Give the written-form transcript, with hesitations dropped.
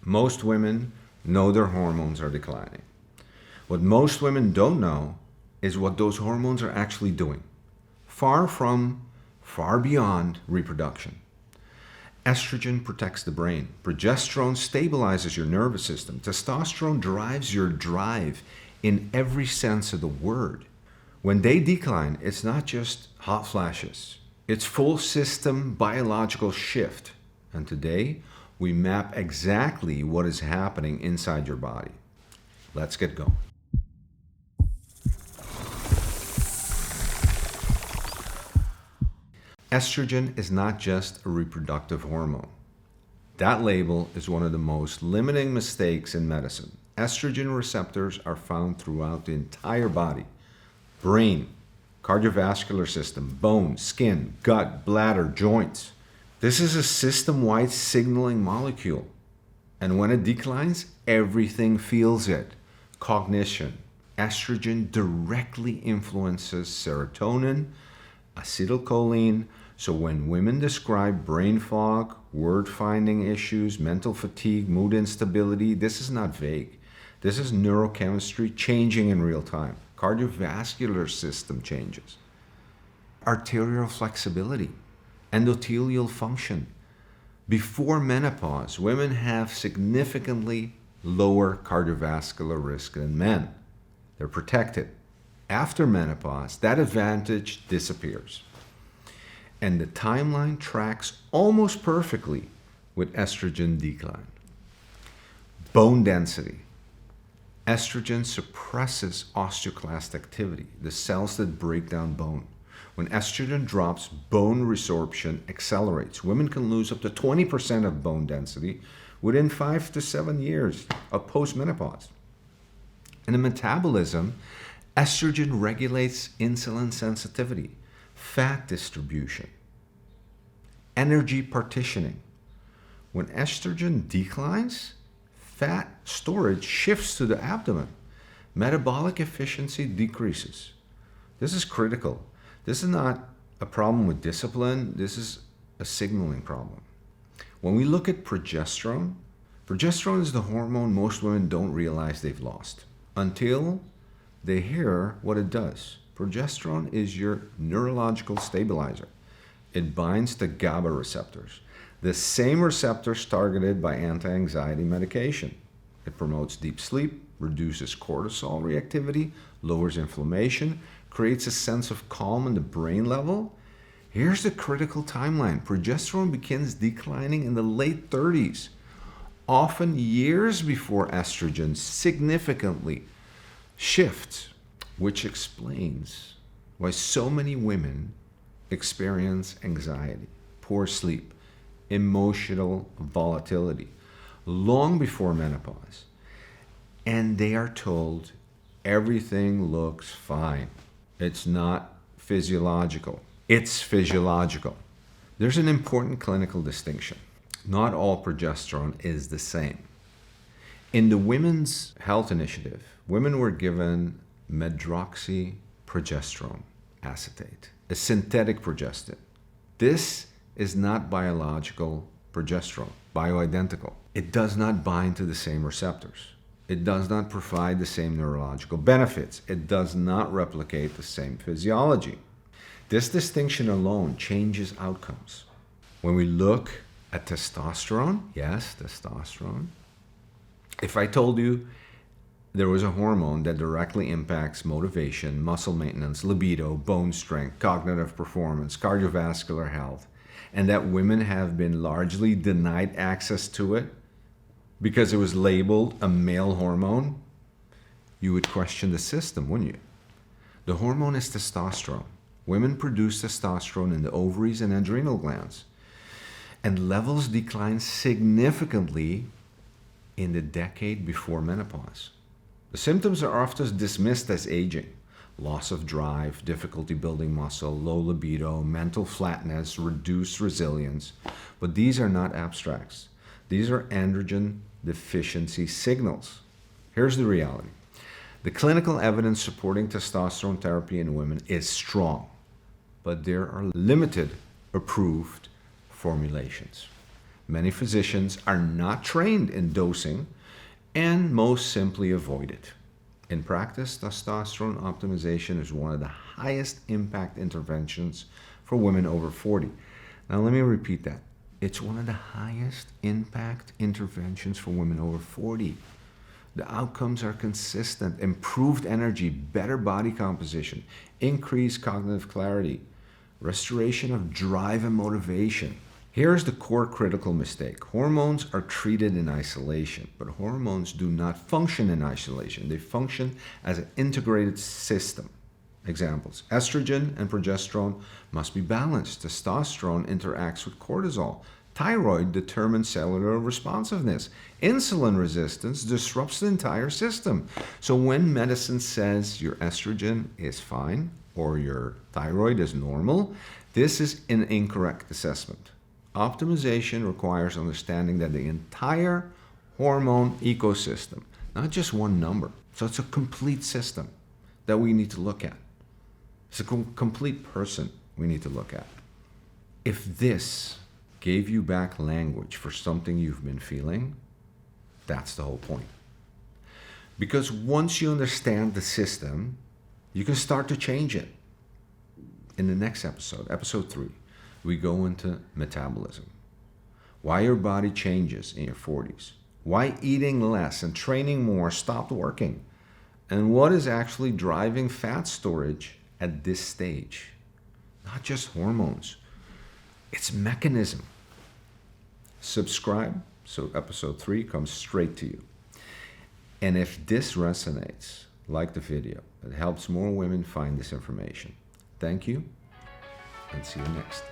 Most women know their hormones are declining. What most women don't know is what those hormones are actually doing. Far beyond reproduction. Estrogen protects the brain. Progesterone stabilizes your nervous system. Testosterone drives your drive in every sense of the word. When they decline, it's not just hot flashes. It's full system biological shift. And today, we map exactly what is happening inside your body. Let's get going. Estrogen is not just a reproductive hormone. That label is one of the most limiting mistakes in medicine. Estrogen receptors are found throughout the entire body: brain, cardiovascular system, bone, skin, gut, bladder, joints. This is a system-wide signaling molecule. And when it declines, everything feels it. Cognition. Estrogen directly influences serotonin, acetylcholine. So when women describe brain fog, word-finding issues, mental fatigue, mood instability, this is not vague. This is neurochemistry changing in real time. Cardiovascular system changes. Arterial flexibility, endothelial function. Before menopause, women have significantly lower cardiovascular risk than men. They're protected. After menopause, that advantage disappears. And the timeline tracks almost perfectly with estrogen decline. Bone density. Estrogen suppresses osteoclast activity, the cells that break down bone. When estrogen drops, bone resorption accelerates. Women can lose up to 20% of bone density within 5 to 7 years of postmenopause. In the metabolism, estrogen regulates insulin sensitivity, fat distribution, energy partitioning. When estrogen declines, fat storage shifts to the abdomen. Metabolic efficiency decreases. This is critical. This is not a problem with discipline. This is a signaling problem. When we look at progesterone, progesterone is the hormone most women don't realize they've lost until they hear what it does. Progesterone is your neurological stabilizer. It binds to GABA receptors, the same receptors targeted by anti-anxiety medication. It promotes deep sleep, reduces cortisol reactivity, lowers inflammation, creates a sense of calm in the brain level. Here's the critical timeline. Progesterone begins declining in the late 30s, often years before estrogen significantly shifts, which explains why so many women experience anxiety, poor sleep, emotional volatility long before menopause. And they are told everything looks fine. It's not physiological. It's physiological. There's an important clinical distinction. Not all progesterone is the same. In the Women's Health Initiative, women were given medroxyprogesterone acetate, a synthetic progestin. This is not biological progesterone, bioidentical. It does not bind to the same receptors. It does not provide the same neurological benefits. It does not replicate the same physiology. This distinction alone changes outcomes. When we look at testosterone, yes, testosterone. If I told you there was a hormone that directly impacts motivation, muscle maintenance, libido, bone strength, cognitive performance, cardiovascular health, and that women have been largely denied access to it because it was labeled a male hormone, you would question the system, wouldn't you? The hormone is testosterone. Women produce testosterone in the ovaries and adrenal glands, and levels decline significantly in the decade before menopause. The symptoms are often dismissed as aging: loss of drive, difficulty building muscle, low libido, mental flatness, reduced resilience. But these are not abstracts. These are androgen deficiency signals. Here's the reality. The clinical evidence supporting testosterone therapy in women is strong, but there are limited approved formulations. Many physicians are not trained in dosing and most simply avoid it. In practice, testosterone optimization is one of the highest impact interventions for women over 40. Now, let me repeat that. It's one of the highest impact interventions for women over 40. The outcomes are consistent: improved energy, better body composition, increased cognitive clarity, restoration of drive and motivation. Here's the core critical mistake. Hormones are treated in isolation, but hormones do not function in isolation. They function as an integrated system. Examples: estrogen and progesterone must be balanced. Testosterone interacts with cortisol. Thyroid determines cellular responsiveness. Insulin resistance disrupts the entire system. So when medicine says your estrogen is fine or your thyroid is normal, this is an incorrect assessment. Optimization requires understanding that the entire hormone ecosystem, not just one number. So it's a complete system that we need to look at. It's a complete person we need to look at. If this gave you back language for something you've been feeling, that's the whole point. Because once you understand the system, you can start to change it. In the next episode, episode 3, we go into metabolism. Why your body changes in your 40s. Why eating less and training more stopped working. And what is actually driving fat storage at this stage. Not just hormones. It's mechanism. Subscribe so episode 3 comes straight to you. And if this resonates, like the video. It helps more women find this information. Thank you, and see you next.